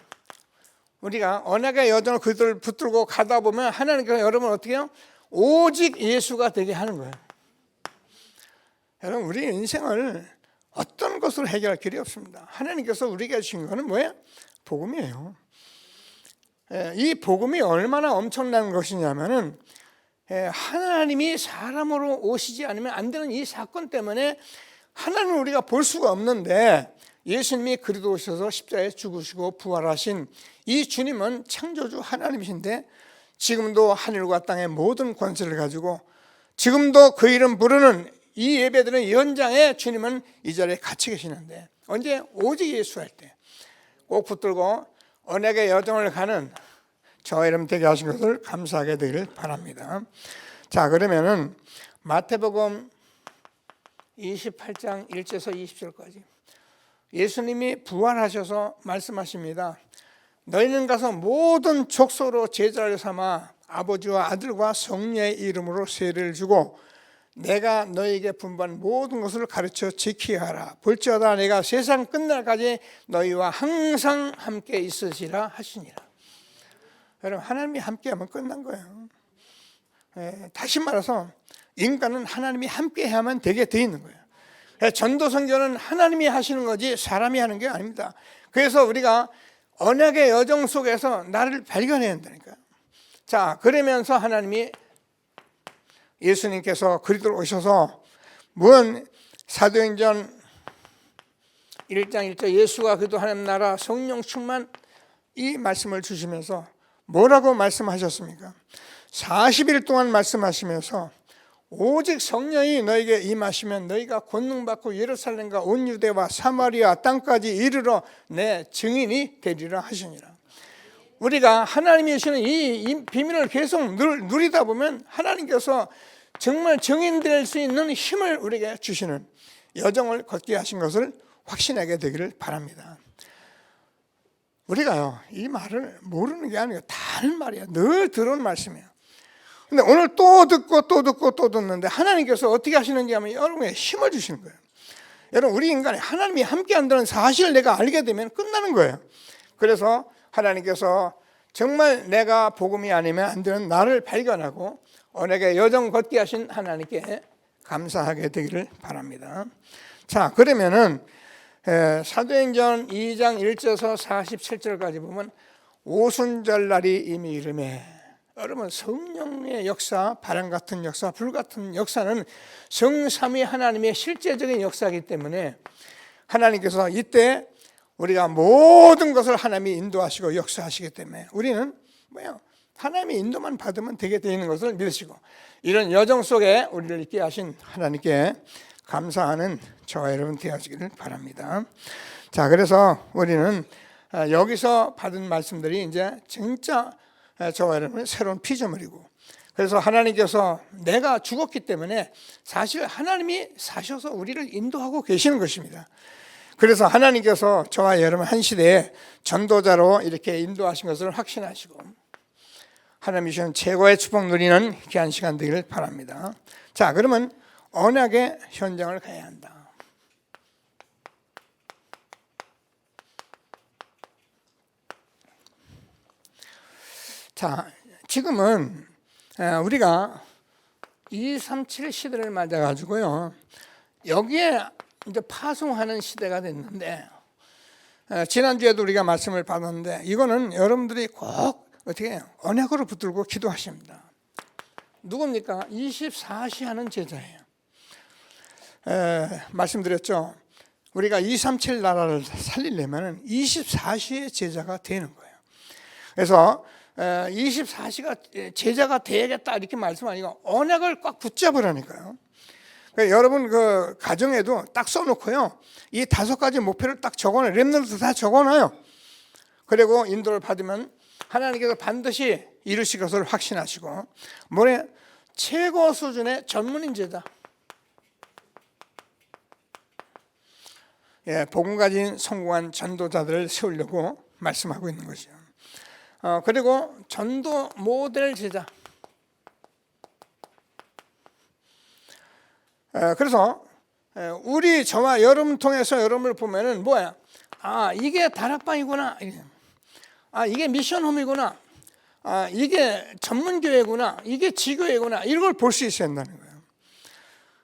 우리가 언약의 여정을 그들을 붙들고 가다 보면 하나님께서 여러분 어떻게 해요? 오직 예수가 되게 하는 거예요. 여러분 우리 인생을 어떤 것으로 해결할 길이 없습니다. 하나님께서 우리에게 주신 것은 뭐예요? 복음이에요. 이 복음이 얼마나 엄청난 것이냐면은 하나님이 사람으로 오시지 않으면 안 되는 이 사건 때문에 하나님을 우리가 볼 수가 없는데 예수님이 그리스도 오셔서 십자가에 죽으시고 부활하신 이 주님은 창조주 하나님이신데 지금도 하늘과 땅의 모든 권세를 가지고 지금도 그 이름 부르는 이 예배드리는 연장에 주님은 이 자리에 같이 계시는데 언제? 오직 예수 할 때 꼭 붙들고 언약의 여정을 가는 저와 여러분 되게 하신 것을 감사하게 되기를 바랍니다. 자, 그러면은 마태복음 28장 1절에서 20절까지 예수님이 부활하셔서 말씀하십니다. 너희는 가서 모든 족속으로 제자를 삼아 아버지와 아들과 성령의 이름으로 세례를 주고 내가 너희에게 분부한 모든 것을 가르쳐 지키게 하라. 볼지어다 내가 세상 끝날까지 너희와 항상 함께 있으시라 하시니라. 여러분, 하나님이 함께하면 끝난 거예요. 다시 말해서 인간은 하나님이 함께해야만 되게 돼 있는 거예요. 전도선교는 하나님이 하시는 거지 사람이 하는 게 아닙니다. 그래서 우리가 언약의 여정 속에서 나를 발견해야 한다니까요. 자, 그러면서 하나님이 예수님께서 그리스도로 오셔서 물론 사도행전 1장 1절 예수가 그도 하나님 나라 성령 충만 이 말씀을 주시면서 뭐라고 말씀하셨습니까? 40일 동안 말씀하시면서 오직 성령이 너에게 임하시면 너희가 권능받고 예루살렘과 온 유대와 사마리아 땅까지 이르러 내 증인이 되리라 하시니라. 우리가 하나님이 주시는 이 비밀을 계속 누리다 보면 하나님께서 정말 증인될 수 있는 힘을 우리에게 주시는 여정을 걷게 하신 것을 확신하게 되기를 바랍니다. 우리가요, 이 말을 모르는 게 아니에요. 다 아는 말이에요. 늘 들어온 말씀이에요. 근데 오늘 또 듣고 또 듣고 또 듣는데 하나님께서 어떻게 하시는지 하면 여러분에게 힘을 주시는 거예요. 여러분, 우리 인간이 하나님이 함께 한다는 사실을 내가 알게 되면 끝나는 거예요. 그래서 하나님께서 정말 내가 복음이 아니면 안 되는 나를 발견하고 언약의 여정 걷게 하신 하나님께 감사하게 되기를 바랍니다. 자, 그러면은 사도행전 2장 1절에서 47절까지 보면 오순절날이 이미 이르매, 여러분 성령의 역사, 바람 같은 역사, 불 같은 역사는 성삼위 하나님의 실제적인 역사이기 때문에 하나님께서 이때 우리가 모든 것을 하나님이 인도하시고 역사하시기 때문에 우리는 하나님의 인도만 받으면 되게 되는 것을 믿으시고 이런 여정 속에 우리를 있게 하신 하나님께 감사하는 저와 여러분 되어지기를 바랍니다. 자, 그래서 우리는 여기서 받은 말씀들이 이제 진짜 저와 여러분의 새로운 피조물이고, 그래서 하나님께서 내가 죽었기 때문에 사실 하나님이 사셔서 우리를 인도하고 계시는 것입니다. 그래서 하나님께서 저와 여러분 한 시대에 전도자로 이렇게 인도하신 것을 확신하시고 하나님이 주신 최고의 축복 누리는 귀한 시간 되기를 바랍니다. 자, 그러면 언약의 현장을 가야 한다. 자, 지금은 우리가 237 시대를 맞아가지고요, 여기에 이제 파송하는 시대가 됐는데, 지난주에도 우리가 말씀을 받았는데 이거는 여러분들이 꼭 어떻게 해요? 언약으로 붙들고 기도하십니다. 누굽니까? 24시 하는 제자예요. 말씀드렸죠. 우리가 237 나라를 살리려면 24시의 제자가 되는 거예요. 그래서 24시가 제자가 되야겠다 이렇게 말씀 아니고 언약을 꽉 붙잡으라니까요. 그러니까 여러분 그 가정에도 딱 써놓고요, 이 5가지 목표를 딱 적어놔요. 렘넌트 다 적어놔요. 그리고 인도를 받으면 하나님께서 반드시 이루실 것을 확신하시고, 뭐래? 최고 수준의 전문인 제자, 복음 가진 성공한 전도자들을 세우려고 말씀하고 있는 것이죠. 그리고 전도 모델 제자. 그래서 우리 저와 여러분 통해서 여러분을 보면은 뭐야? 아, 이게 다락방이구나. 아, 이게 미션홈이구나. 아, 이게 전문교회구나. 이게 지교회구나. 이걸 볼 수 있어야 한다는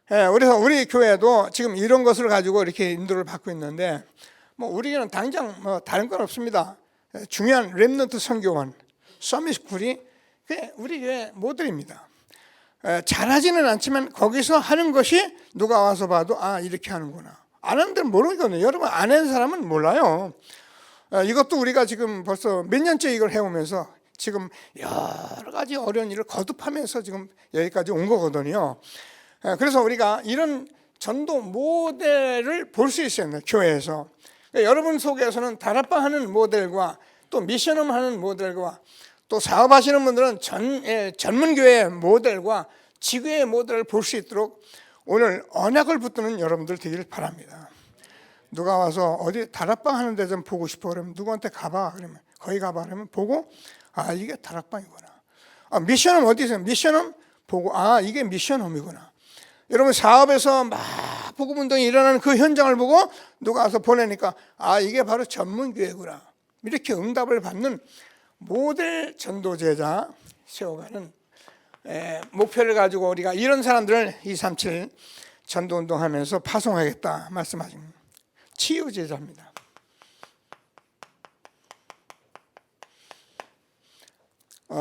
거예요. 그래서 우리 교회도 지금 이런 것을 가지고 이렇게 인도를 받고 있는데, 뭐 우리는 당장 뭐 다른 건 없습니다. 중요한 렘넌트 선교원 서밋스쿨이 우리 교회 모델입니다. 잘하지는 않지만 거기서 하는 것이 누가 와서 봐도 아, 이렇게 하는구나. 안 하는 데는 모르거든요. 여러분 안 하는 사람은 몰라요. 이것도 우리가 지금 벌써 몇 년째 이걸 해오면서 지금 여러 가지 어려운 일을 거듭하면서 지금 여기까지 온 거거든요. 그래서 우리가 이런 전도 모델을 볼 수 있어요, 교회에서. 그러니까 여러분 속에서는 다락방 하는 모델과 또 미션홈 하는 모델과 또 사업하시는 분들은 전문교회 모델과 지교의 모델을 볼 수 있도록 오늘 언약을 붙드는 여러분들 되기를 바랍니다. 누가 와서 어디 다락방 하는 데 좀 보고 싶어 그러면 누구한테 가봐 그러면 거기 가봐면 보고 이게 다락방이구나. 미션홈 어디 있어요? 미션홈 보고 이게 미션홈이구나. 여러분 사업에서 막 복음운동이 일어나는 그 현장을 보고 누가 와서 보내니까 이게 바로 전문교회구나. 이렇게 응답을 받는 모델 전도제자 세워가는 목표를 가지고 우리가 이런 사람들을 237 전도운동하면서 파송하겠다 말씀하신 치유제자입니다.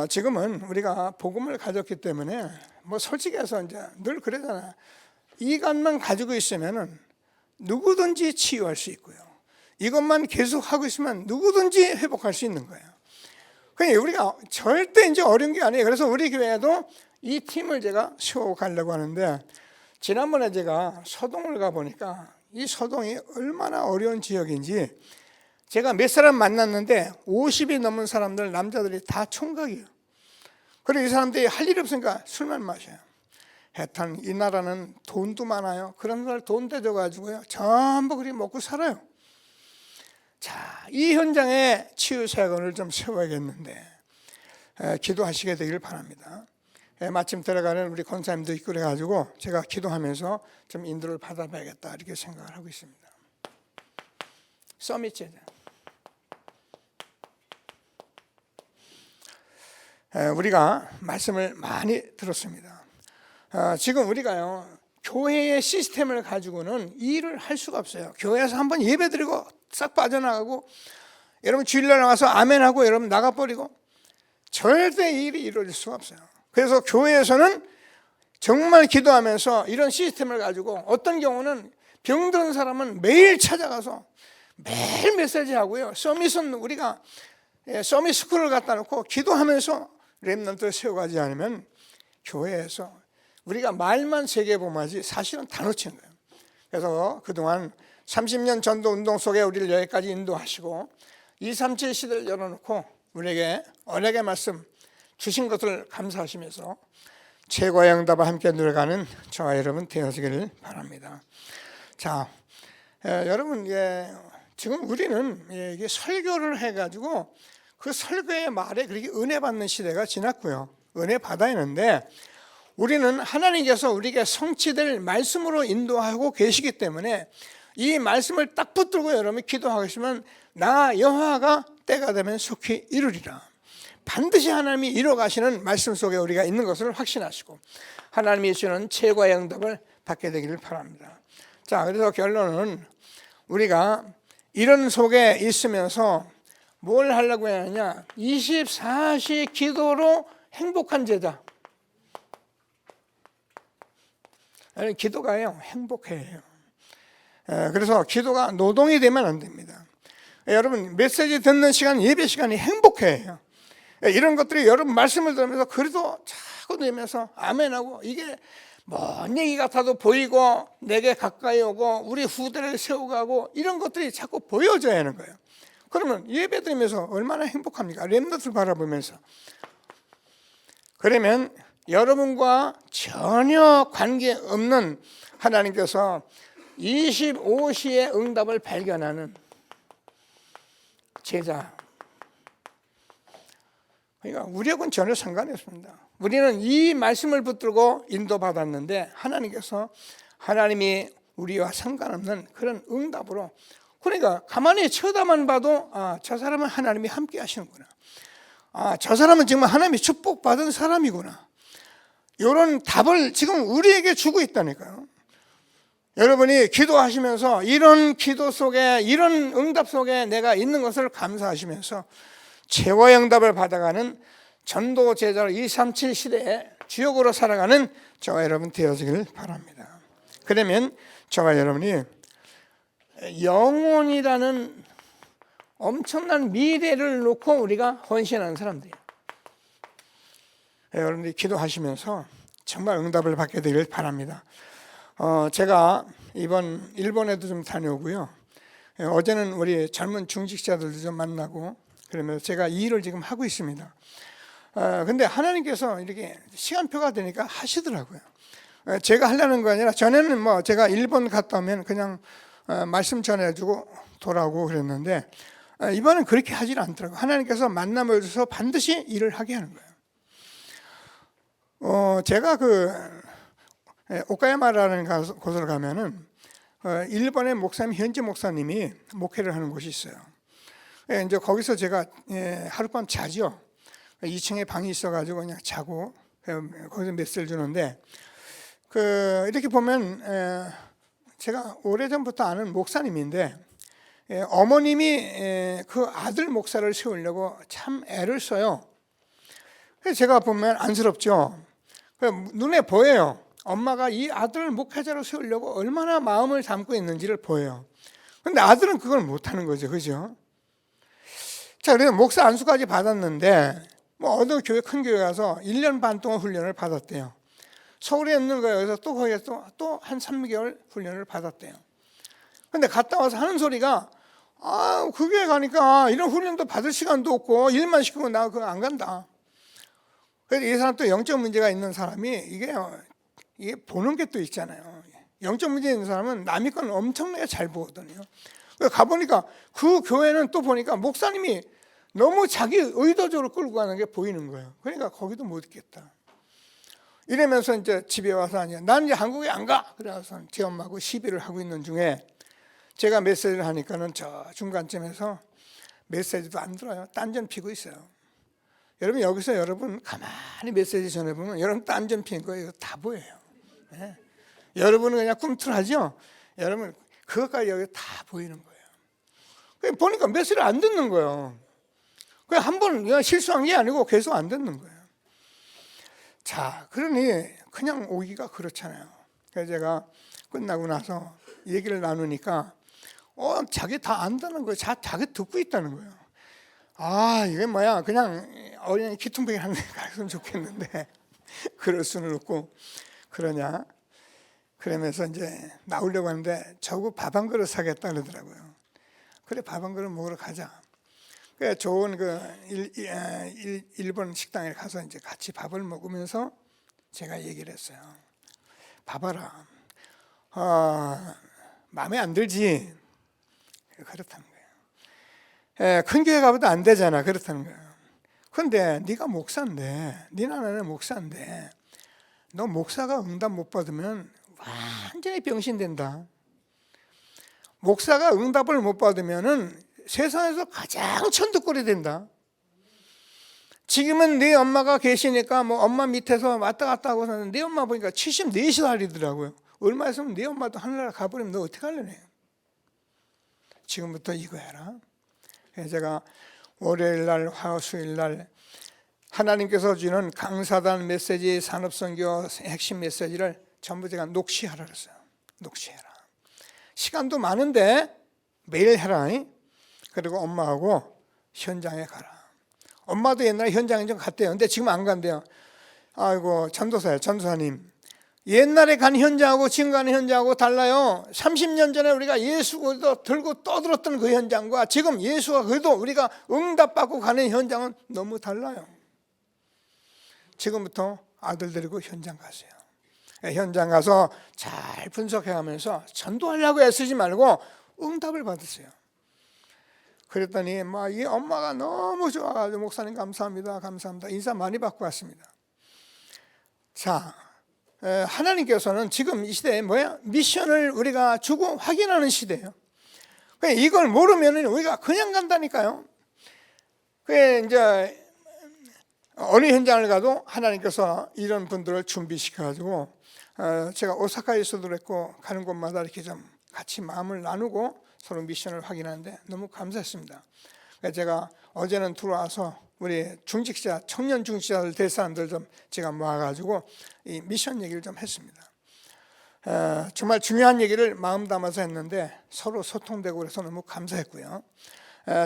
지금은 우리가 복음을 가졌기 때문에 솔직히 해서 이제 늘 그러잖아요. 이것만 가지고 있으면은 누구든지 치유할 수 있고요. 이것만 계속 하고 있으면 누구든지 회복할 수 있는 거예요. 그러니까 우리가 절대 이제 어려운 게 아니에요. 그래서 우리 교회에도 이 팀을 제가 세워가려고 하는데, 지난번에 제가 서동을 가보니까 이 서동이 얼마나 어려운 지역인지, 제가 몇 사람 만났는데 50이 넘은 사람들, 남자들이 다 총각이에요. 그리고 이 사람들이 할 일이 없으니까 술만 마셔요. 하여튼 이 나라는 돈도 많아요. 그런 걸 돈 대줘가지고요 전부 그리 먹고 살아요. 자, 이 현장에 치유사역을 좀 세워야겠는데 기도하시게 되길 바랍니다. 마침 들어가는 우리 권사님도 있고 그래가지고 제가 기도하면서 좀 인도를 받아봐야겠다 이렇게 생각을 하고 있습니다. 서밋 제자. 우리가 말씀을 많이 들었습니다. 지금 우리가요 교회의 시스템을 가지고는 일을 할 수가 없어요. 교회에서 한번 예배드리고 싹 빠져나가고, 여러분 주일날 나와서 아멘하고 여러분 나가버리고, 절대 일이 이루어질 수가 없어요. 그래서 교회에서는 정말 기도하면서 이런 시스템을 가지고, 어떤 경우는 병든 사람은 매일 찾아가서 매일 메시지 하고요, 서밋은 우리가 서밋 스쿨을 갖다 놓고 기도하면서 렘넌트를 세워가지 않으면 교회에서 우리가 말만 세계복음하지 사실은 다 놓치는 거예요. 그래서 그동안 30년 전도 운동 속에 우리를 여기까지 인도하시고 237 시대를 열어놓고 우리에게 언약의 말씀 주신 것을 감사하시면서 최고의 응답을 함께 누려가는 저와 여러분 되어지기를 바랍니다. 자, 여러분, 지금 우리는 이게 설교를 해가지고 그 설교의 말에 그렇게 은혜 받는 시대가 지났고요. 은혜 받아야 하는데, 우리는 하나님께서 우리에게 성취될 말씀으로 인도하고 계시기 때문에 이 말씀을 딱 붙들고 여러분이 기도하시면 나 여호와가 때가 되면 속히 이루리라. 반드시 하나님이 이루어가시는 말씀 속에 우리가 있는 것을 확신하시고 하나님이 주시는 최고의 응답을 받게 되기를 바랍니다. 자, 그래서 결론은 우리가 이런 속에 있으면서 뭘 하려고 하느냐, 24시 기도로 행복한 제자. 기도가요 행복해요. 그래서 기도가 노동이 되면 안 됩니다. 여러분 메시지 듣는 시간, 예배 시간이 행복해요. 이런 것들이 여러분 말씀을 들으면서 그래도 자꾸 들으면서 아멘하고, 이게 먼 얘기 같아도 보이고 내게 가까이 오고 우리 후대를 세워가고 이런 것들이 자꾸 보여져야 하는 거예요. 그러면 예배 드리면서 얼마나 행복합니까? 렘넌트를 바라보면서. 그러면 여러분과 전혀 관계없는 하나님께서 25시의 응답을 발견하는 제자. 그러니까 우리하고는 전혀 상관이 없습니다. 우리는 이 말씀을 붙들고 인도받았는데 하나님께서 하나님이 우리와 상관없는 그런 응답으로, 그러니까 가만히 쳐다만 봐도 저 사람은 하나님이 함께 하시는구나. 저 사람은 정말 하나님이 축복받은 사람이구나. 이런 답을 지금 우리에게 주고 있다니까요. 여러분이 기도하시면서 이런 기도 속에, 이런 응답 속에 내가 있는 것을 감사하시면서 최고의 응답을 받아가는 전도 제자로 237 시대에 주역으로 살아가는 저와 여러분 되어지길 바랍니다. 그러면 저와 여러분이 영혼이라는 엄청난 미래를 놓고 우리가 헌신하는 사람들이에요. 여러분들이 기도하시면서 정말 응답을 받게 되길 바랍니다. 제가 이번 일본에도 좀 다녀오고요. 어제는 우리 젊은 중직자들도 좀 만나고 그러면서 제가 이 일을 지금 하고 있습니다. 근데 하나님께서 이렇게 시간표가 되니까 하시더라고요. 제가 하려는 거 아니라, 전에는 제가 일본 갔다 오면 그냥 말씀 전해주고 돌아오고 그랬는데, 이번엔 그렇게 하질 않더라고요. 하나님께서 만남을 주셔서 반드시 일을 하게 하는 거예요. 제가 오카야마라는 곳을 가면은 일본의 현지 목사님이 목회를 하는 곳이 있어요. 이제 거기서 제가 하룻밤 자죠. 2층에 방이 있어가지고 그냥 자고 거기서 메시지를 주는데 이렇게 보면 제가 오래전부터 아는 목사님인데 어머님이 그 아들 목사를 세우려고 참 애를 써요. 그래서 제가 보면 안쓰럽죠. 눈에 보여요. 엄마가 이 아들을 목회자로 세우려고 얼마나 마음을 담고 있는지를 보여요. 그런데 아들은 그걸 못하는 거죠. 그죠? 자, 그래서 목사 안수까지 받았는데 어느 교회, 큰 교회 가서 1년 반 동안 훈련을 받았대요. 서울에 있는 거에서 또 거기서 또 한 3개월 훈련을 받았대요. 근데 갔다 와서 하는 소리가 그 교회 가니까 이런 훈련도 받을 시간도 없고 일만 시키고 나 그거 안 간다. 그래서 이 사람 또 영적 문제가 있는 사람이 이게 보는 게 또 있잖아요. 영적 문제 있는 사람은 남의 건 엄청나게 잘 보거든요. 가보니까 그 교회는 또 보니까 목사님이 너무 자기 의도적으로 끌고 가는 게 보이는 거예요. 그러니까 거기도 못 있겠다. 이러면서 이제 집에 와서 난 이제 한국에 안 가. 그래서 제 엄마하고 시비를 하고 있는 중에 제가 메시지를 하니까는 저 중간쯤에서 메시지도 안 들어요. 딴전 피고 있어요. 여러분 여기서 여러분 가만히 메시지 전해보면 여러분 딴전 피는 거예요. 다 보여요. 네. 여러분은 그냥 꿈틀하죠. 여러분 그것까지 여기 다 보이는 거예요. 보니까 메시지를 안 듣는 거예요. 그냥 한 번 실수한 게 아니고 계속 안 듣는 거예요. 자, 그러니 그냥 오기가 그렇잖아요. 그래서 제가 끝나고 나서 얘기를 나누니까 자기 다 안다는 거예요. 자기 듣고 있다는 거예요. 이게 뭐야? 그냥 어린이 기퉁뱅이 하는 데 갔으면 좋겠는데 그럴 수는 없고 그러냐? 그러면서 이제 나오려고 하는데 저거 밥 한 그릇 사겠다 그러더라고요. 그래, 밥 한 그릇 먹으러 가자. 그래, 좋은 일본 식당에 가서 이제 같이 밥을 먹으면서 제가 얘기를 했어요. 봐봐라. 마음에 안 들지? 그렇다는 거예요. 큰 교회 가봐도 안 되잖아. 그렇다는 거예요. 그런데 네가 목사인데, 네 나라는 목사인데 너 목사가 응답 못 받으면 완전히 병신된다. 목사가 응답을 못 받으면은 세상에서 가장 천득골이 된다. 지금은 네 엄마가 계시니까 엄마 밑에서 왔다 갔다 하고 사는 네 엄마 보니까 74살이더라고요. 얼마 있으면 네 엄마도 하늘나라 가버리면 너 어떻게 할래요? 지금부터 이거 해라. 그래서 제가 월요일날, 화수일날 하나님께서 주는 강사단 메시지, 산업선교 핵심 메시지를 전부 제가 녹취하라 그랬어요. 녹취해라. 시간도 많은데 매일 해라. 그리고 엄마하고 현장에 가라. 엄마도 옛날에 현장에 좀 갔대요. 근데 지금 안 간대요. 아이고, 전도사님. 옛날에 간 현장하고 지금 가는 현장하고 달라요. 30년 전에 우리가 예수 들고 떠들었던 그 현장과 지금 예수가 그래도 우리가 응답받고 가는 현장은 너무 달라요. 지금부터 아들 데리고 현장 가세요. 현장 가서 잘 분석해가면서 전도하려고 애쓰지 말고 응답을 받으세요. 그랬더니 이 엄마가 너무 좋아가지고 목사님 감사합니다. 인사 많이 받고 왔습니다. 자, 하나님께서는 지금 이 시대에 미션을 우리가 주고 확인하는 시대예요. 이걸 모르면 우리가 그냥 간다니까요. 이제 어느 현장을 가도 하나님께서 이런 분들을 준비시켜가지고 제가 오사카에서도 그랬고 가는 곳마다 이렇게 좀 같이 마음을 나누고 서로 미션을 확인하는데 너무 감사했습니다. 제가 어제는 들어와서 우리 중직자, 청년 중직자들 될 사람들 좀 제가 모아가지고 이 미션 얘기를 좀 했습니다. 정말 중요한 얘기를 마음 담아서 했는데 서로 소통되고 그래서 너무 감사했고요.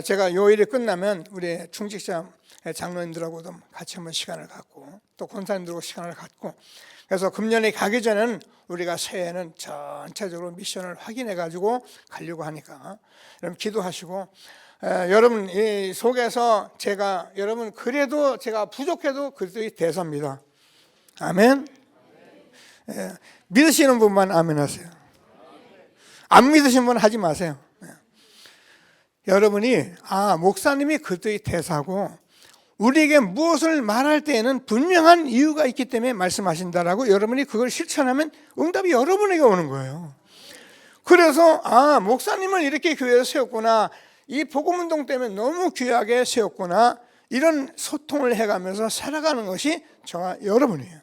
제가 요일이 끝나면 우리 중직자 장로님들하고도 같이 한번 시간을 갖고 또 권사님들하고 시간을 갖고 그래서 금년에 가기 전에는 우리가 새해에는 전체적으로 미션을 확인해 가지고 가려고 하니까 여러분 기도하시고 여러분 이 속에서 제가 여러분 그래도 제가 부족해도 그리스도의 대사입니다. 아멘. 믿으시는 분만 아멘 하세요. 안 믿으시는 분은 하지 마세요. 여러분이 목사님이 그들의 대사고 우리에게 무엇을 말할 때에는 분명한 이유가 있기 때문에 말씀하신다라고 여러분이 그걸 실천하면 응답이 여러분에게 오는 거예요. 그래서 목사님을 이렇게 교회에 세웠구나, 이 복음운동 때문에 너무 귀하게 세웠구나, 이런 소통을 해가면서 살아가는 것이 저와 여러분이에요.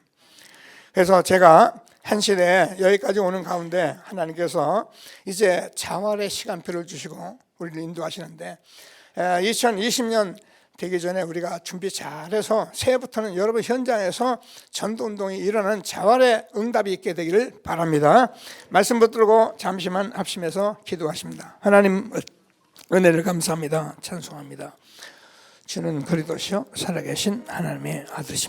그래서 제가 한 시대에 여기까지 오는 가운데 하나님께서 이제 자활의 시간표를 주시고 우리를 인도하시는데 2020년 되기 전에 우리가 준비 잘해서 새해부터는 여러분 현장에서 전도운동이 일어나는 자활의 응답이 있게 되기를 바랍니다. 말씀 붙들고 잠시만 합심해서 기도하십니다. 하나님 은혜를 감사합니다. 찬송합니다. 주는 그리스도시요 살아계신 하나님의 아들이십니다.